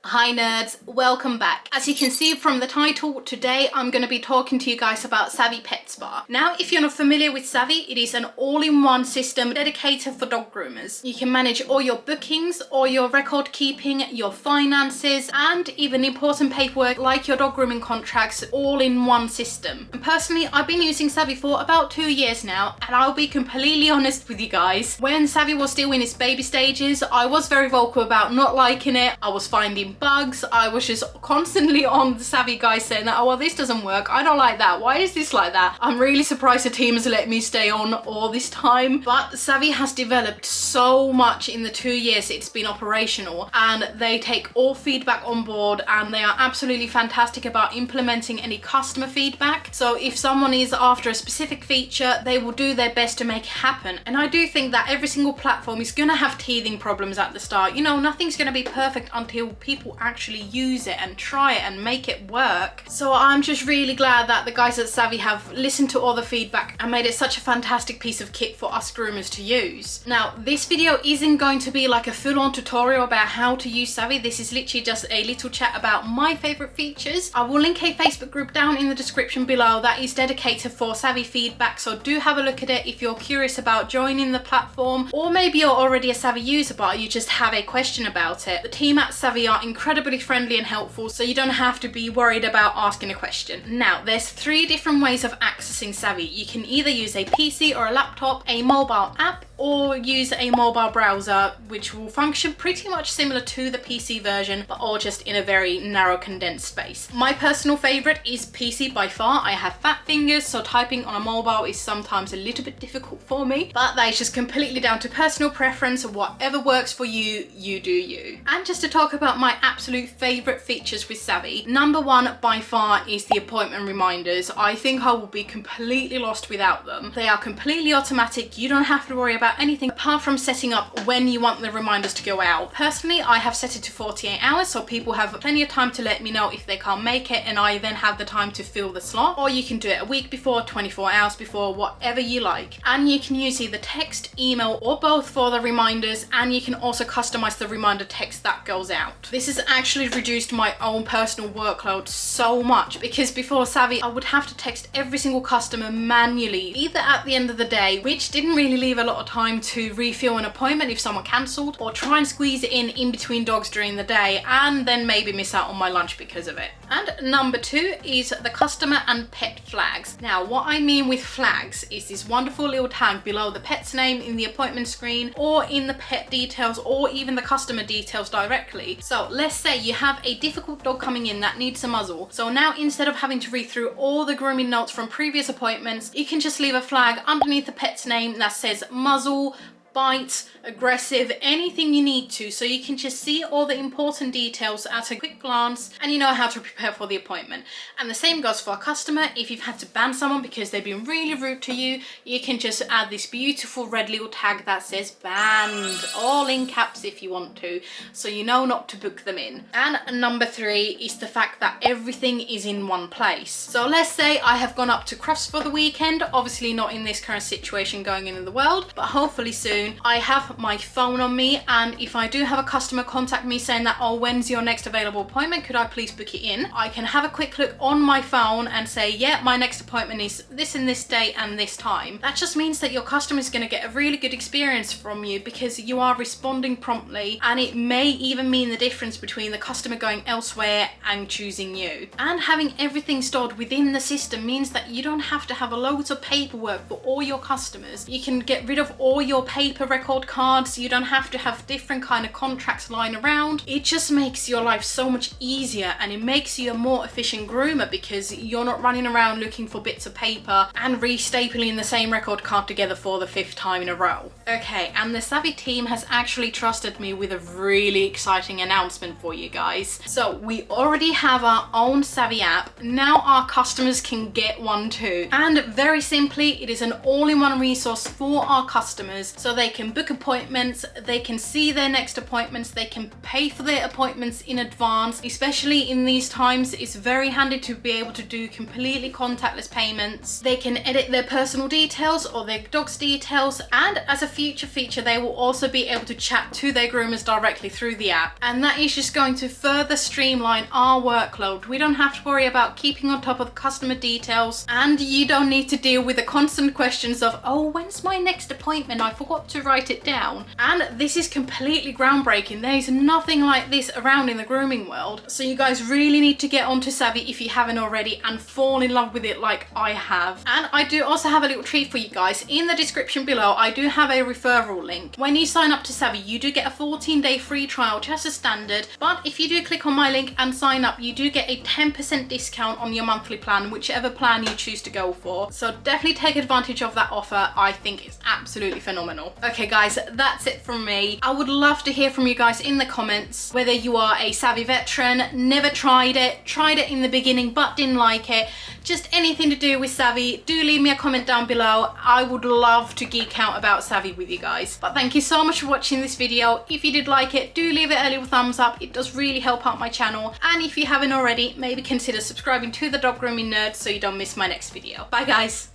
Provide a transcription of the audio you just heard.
Hi nerds, welcome back. As you can see from the title, today I'm going to be talking to you guys about Savvy Pet Spa. Now, if you're not familiar with Savvy, it is an all-in-one system dedicated for dog groomers. You can manage all your bookings, all your record keeping, your finances, and even important paperwork like your dog grooming contracts all in one system. And personally, I've been using Savvy for about 2 years now, and I'll be completely honest with you guys. When Savvy was still in its baby stages, I was very vocal about not liking it. I was finding bugs. I was just constantly on the Savvy guys saying that, oh well, this doesn't work, I don't like that, why is this like that? I'm really surprised the team has let me stay on all this time. But Savvy has developed so much in the 2 years it's been operational, and they take all feedback on board, and they are absolutely fantastic about implementing any customer feedback. So if someone is after a specific feature, they will do their best to make it happen. And I do think that every single platform is going to have teething problems at the start. You know, nothing's going to be perfect until people actually use it and try it and make it work. So I'm just really glad that the guys at Savvy have listened to all the feedback and made it such a fantastic piece of kit for us groomers to use. Now, this video isn't going to be like a full-on tutorial about how to use Savvy. This is literally just a little chat about my favorite features. I will link a Facebook group down in the description below that is dedicated for Savvy feedback, so do have a look at it if you're curious about joining the platform, or maybe you're already a Savvy user but you just have a question about it. The team at Savvy are incredibly friendly and helpful, so you don't have to be worried about asking a question. Now, there's 3 different ways of accessing Savvy. You can either use a PC or a laptop, a mobile app, or use a mobile browser, which will function pretty much similar to the PC version, but all just in a very narrow condensed space. My personal favorite is PC by far. I have fat fingers, so typing on a mobile is sometimes a little bit difficult for me, but that is just completely down to personal preference. Whatever works for you, you do you. And just to talk about my absolute favorite features with Savvy, number 1 by far is the appointment reminders. I think I will be completely lost without them. They are completely automatic. You don't have to worry about anything apart from setting up when you want the reminders to go out. Personally, I have set it to 48 hours, so people have plenty of time to let me know if they can't make it, and I then have the time to fill the slot. Or you can do it a week before, 24 hours before, whatever you like. And you can use either text, email, or both for the reminders, and you can also customize the reminder text that goes out. This has actually reduced my own personal workload so much, because before Savvy I would have to text every single customer manually, either at the end of the day, which didn't really leave a lot of time to refill an appointment if someone cancelled, or try and squeeze it in between dogs during the day, and then maybe miss out on my lunch because of it. And number 2 is the customer and pet flags. Now, what I mean with flags is this wonderful little tag below the pet's name in the appointment screen, or in the pet details, or even the customer details directly. So let's say you have a difficult dog coming in that needs a muzzle. So now, instead of having to read through all the grooming notes from previous appointments, you can just leave a flag underneath the pet's name that says muzzle, bite, aggressive, anything you need to, so you can just see all the important details at a quick glance, and you know how to prepare for the appointment. And the same goes for a customer. If you've had to ban someone because they've been really rude to you, you can just add this beautiful red little tag that says banned, all in caps if you want to, so you know not to book them in. And number 3 is the fact that everything is in one place. So let's say I have gone up to Crofts for the weekend, obviously not in this current situation going on in the world, but hopefully soon. I have my phone on me, and if I do have a customer contact me saying that, oh, when's your next available appointment, could I please book it in, I can have a quick look on my phone and say, yeah, my next appointment is this and this date and this time. That just means that your customer is going to get a really good experience from you, because you are responding promptly, and it may even mean the difference between the customer going elsewhere and choosing you. And having everything stored within the system means that you don't have to have loads of paperwork for all your customers. You can get rid of all your paper record cards. You don't have to have different kind of contracts lying around. It just makes your life so much easier, and it makes you a more efficient groomer, because you're not running around looking for bits of paper and restapling the same record card together for the 5th time in a row. Okay, and the Savvy team has actually trusted me with a really exciting announcement for you guys. So we already have our own Savvy app. Now our customers can get one too. And very simply, it is an all-in-one resource for our customers, so they they can book appointments, they can see their next appointments, they can pay for their appointments in advance. Especially in these times, it's very handy to be able to do completely contactless payments. They can edit their personal details or their dog's details, and as a future feature, they will also be able to chat to their groomers directly through the app. And that is just going to further streamline our workload. We don't have to worry about keeping on top of customer details, and you don't need to deal with the constant questions of, oh, when's my next appointment? I forgot to write it down. And this is completely groundbreaking. There is nothing like this around in the grooming world. So you guys really need to get onto Savvy if you haven't already and fall in love with it like I have. And I do also have a little treat for you guys. In the description below, I do have a referral link. When you sign up to Savvy, you do get a 14-day free trial, just as standard. But if you do click on my link and sign up, you do get a 10% discount on your monthly plan, whichever plan you choose to go for. So definitely take advantage of that offer. I think it's absolutely phenomenal. Okay guys, that's it from me. I would love to hear from you guys in the comments, whether you are a Savvy veteran, never tried it in the beginning but didn't like it, just anything to do with Savvy. Do leave me a comment down below. I would love to geek out about Savvy with you guys. But thank you so much for watching this video. If you did like it, do leave it a little thumbs up. It does really help out my channel. And if you haven't already, maybe consider subscribing to the Dog Grooming Nerd so you don't miss my next video. Bye guys.